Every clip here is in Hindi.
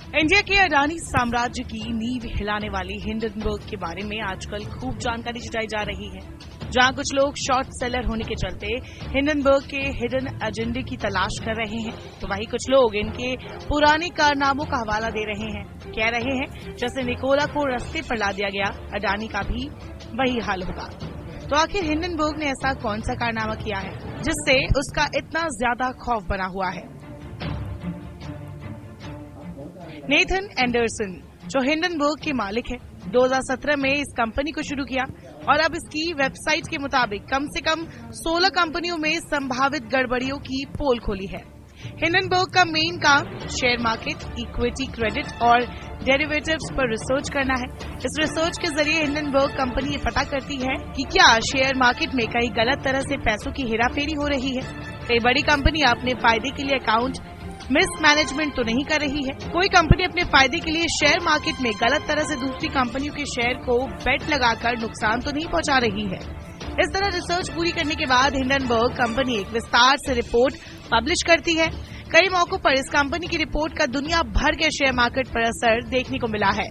इंडिया के अडानी साम्राज्य की नींव हिलाने वाली हिंडनबर्ग के बारे में आजकल खूब जानकारी जुटाई जा रही है। जहां कुछ लोग शॉर्ट सेलर होने के चलते हिंडनबर्ग के हिडन एजेंडे की तलाश कर रहे हैं, तो वहीं कुछ लोग इनके पुराने कारनामों का हवाला दे रहे हैं। कह रहे हैं जैसे निकोला को रास्ते पर ला दिया गया, अडानी का भी वही हाल होगा। तो आखिर हिंडनबर्ग ने ऐसा कौन सा कारनामा किया है जिससे उसका इतना ज्यादा खौफ बना हुआ है? नेथन एंडरसन, जो हिंडनबर्ग के मालिक है, 2017 में इस कंपनी को शुरू किया और अब इसकी वेबसाइट के मुताबिक कम से कम 16 कंपनियों में संभावित गड़बड़ियों की पोल खोली है। हिंडनबर्ग का मेन काम शेयर मार्केट, इक्विटी, क्रेडिट और डेरिवेटिव्स पर रिसर्च करना है। इस रिसर्च के जरिए हिंडनबर्ग कंपनी ये पता करती है कि क्या शेयर मार्केट में कहीं गलत तरह से पैसों की हेराफेरी हो रही है, कई बड़ी कंपनी अपने फायदे के लिए अकाउंट मिसमैनेजमेंट तो नहीं कर रही है, कोई कंपनी अपने फायदे के लिए शेयर मार्केट में गलत तरह से दूसरी कंपनियों के शेयर को बेट लगाकर नुकसान तो नहीं पहुंचा रही है। इस तरह रिसर्च पूरी करने के बाद हिंडनबर्ग कंपनी एक विस्तार से रिपोर्ट पब्लिश करती है। कई मौकों पर इस कंपनी की रिपोर्ट का दुनिया भर के शेयर मार्केट पर असर देखने को मिला है।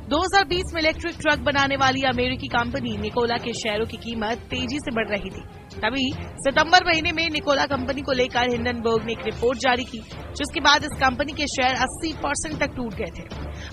2020 में इलेक्ट्रिक ट्रक बनाने वाली अमेरिकी कंपनी निकोला के शेयरों की कीमत तेजी से बढ़ रही थी। तभी सितंबर महीने में निकोला कंपनी को लेकर हिंडनबर्ग ने एक रिपोर्ट जारी की, जिसके बाद इस कंपनी के शेयर 80% तक टूट गए थे।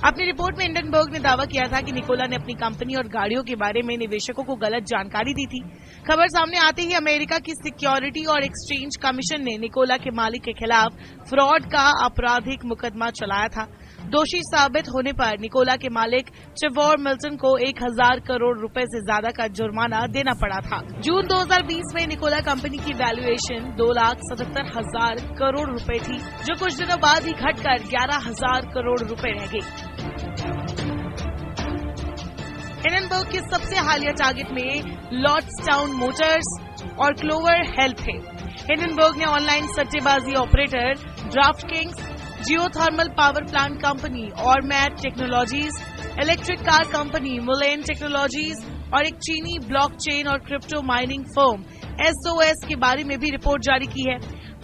अपनी रिपोर्ट में हिंडनबर्ग ने दावा किया था कि निकोला ने अपनी कंपनी और गाड़ियों के बारे में निवेशकों को गलत जानकारी दी थी। खबर सामने आते ही अमेरिका की सिक्योरिटी और एक्सचेंज कमीशन ने निकोला के मालिक के खिलाफ फ्रॉड का आपराधिक मुकदमा चलाया था। दोषी साबित होने पर निकोला के मालिक ट्रेवर मिल्टन को 1000 करोड़ रुपए से ज्यादा का जुर्माना देना पड़ा था। जून 2020 में निकोला कंपनी की वैल्यूएशन 2,77,000 करोड़ रुपए थी, जो कुछ दिनों बाद ही घटकर 11,000 करोड़ रुपए रह गई। हिंडनबर्ग के सबसे हालिया टारगेट में लॉर्ड्सटाउन मोटर्स और क्लोवर हेल्थ थे। हिंडनबर्ग ने ऑनलाइन सट्टेबाजी operator DraftKings, geothermal power plant company और Mat Technologies, electric car company Mullen Technologies और एक चीनी ब्लॉकचेन और क्रिप्टो माइनिंग फर्म SOS के बारे में भी रिपोर्ट जारी की है।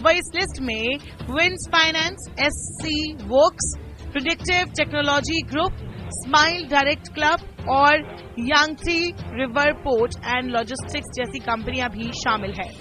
वह इस लिस्ट में winds finance, SC Woakes, predictive technology group, smile direct club और Yangtze river port and logistics जैसी कंपनियां भी शामिल है।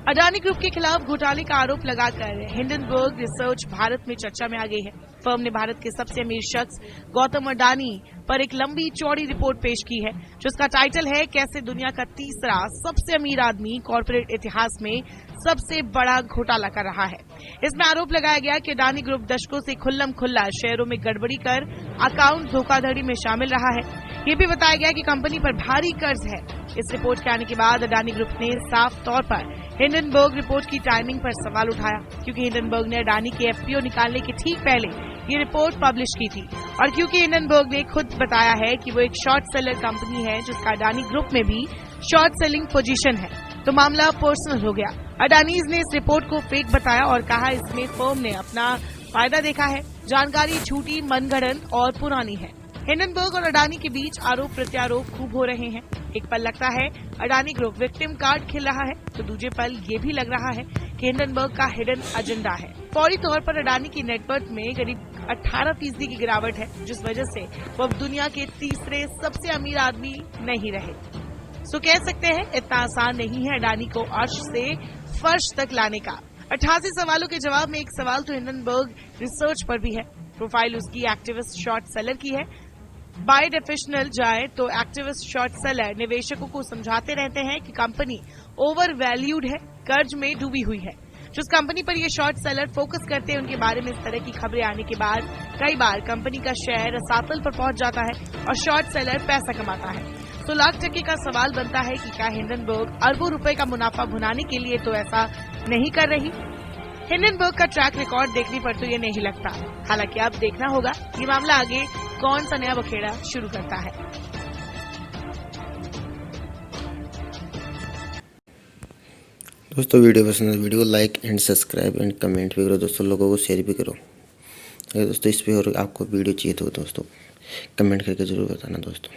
अडानी ग्रुप के खिलाफ घोटाले का आरोप लगाकर हिंडनबर्ग रिसर्च भारत में चर्चा में आ गई है। फर्म ने भारत के सबसे अमीर शख्स गौतम अडानी पर एक लंबी चौड़ी रिपोर्ट पेश की है, जिसका टाइटल है कैसे दुनिया का तीसरा सबसे अमीर आदमी कॉर्पोरेट इतिहास में सबसे बड़ा घोटाला कर रहा है। इसमें आरोप लगाया गया कि अडानी ग्रुप दशकों से खुल्लम खुल्ला शेयरों में गड़बड़ी कर अकाउंट धोखाधड़ी में शामिल रहा है। ये भी बताया गया कि कंपनी पर भारी कर्ज है। इस रिपोर्ट के आने के बाद अडानी ग्रुप ने साफ तौर पर हिंडनबर्ग रिपोर्ट की टाइमिंग पर सवाल उठाया, क्योंकि हिंडनबर्ग ने अडानी के FPO निकालने के ठीक पहले ये रिपोर्ट पब्लिश की थी और क्योंकि हिंडनबर्ग ने खुद बताया है कि वो एक शॉर्ट सेलर कंपनी है जिसका अडानी ग्रुप में भी शॉर्ट सेलिंग पोजीशन है, तो मामला पर्सनल हो गया। अडानीज ने इस रिपोर्ट को फेक बताया और कहा इसमें फर्म ने अपना फायदा देखा है। जानकारी झूठी, मनगढ़ंत और पुरानी है। हिंडनबर्ग और अडानी के बीच आरोप प्रत्यारोप खूब हो रहे हैं। एक पल लगता है अडानी ग्रुप विक्टिम कार्ड खेल रहा है, तो दूसरे पल ये भी लग रहा है कि हिंडनबर्ग का हिडन एजेंडा है। फौरी तौर पर अडानी की नेटवर्थ में करीब 18% की गिरावट है, जिस वजह से वो अब दुनिया के तीसरे सबसे अमीर आदमी नहीं रहे। सो कह सकते हैं इतना आसान नहीं है अडानी को अर्श से फर्श तक लाने का। 88 सवालों के जवाब में एक सवाल तो हिंडनबर्ग रिसर्च पर भी है। प्रोफाइल उसकी एक्टिविस्ट शॉर्ट सेलर की है। बाय डेफिनेशन जाए तो एक्टिविस्ट शॉर्ट सेलर निवेशकों को समझाते रहते हैं कि कंपनी ओवर वैल्यूड है, कर्ज में डूबी हुई है। जिस कंपनी पर ये शॉर्ट सेलर फोकस करते हैं उनके बारे में इस तरह की खबरें आने के बाद कई बार कंपनी का शेयर रसातल पर पहुंच जाता है और शॉर्ट सेलर पैसा कमाता है। तो लाख टके का सवाल बनता है कि क्या हिंडनबर्ग अरबों रुपए का मुनाफा भुनाने के लिए तो ऐसा नहीं कर रही? हिंडनबर्ग का ट्रैक रिकॉर्ड देखने पर तो ये नहीं लगता। हालांकि अब देखना होगा ये मामला आगे कौन सा नया बखेड़ा शुरू करता है। दोस्तों वीडियो पसंद है, video like and subscribe and comment भी करो दोस्तों, लोगों को शेयर भी करो। अगर दोस्तों इस पर और आपको वीडियो चाहिए तो दोस्तों कमेंट करके ज़रूर बताना दोस्तों।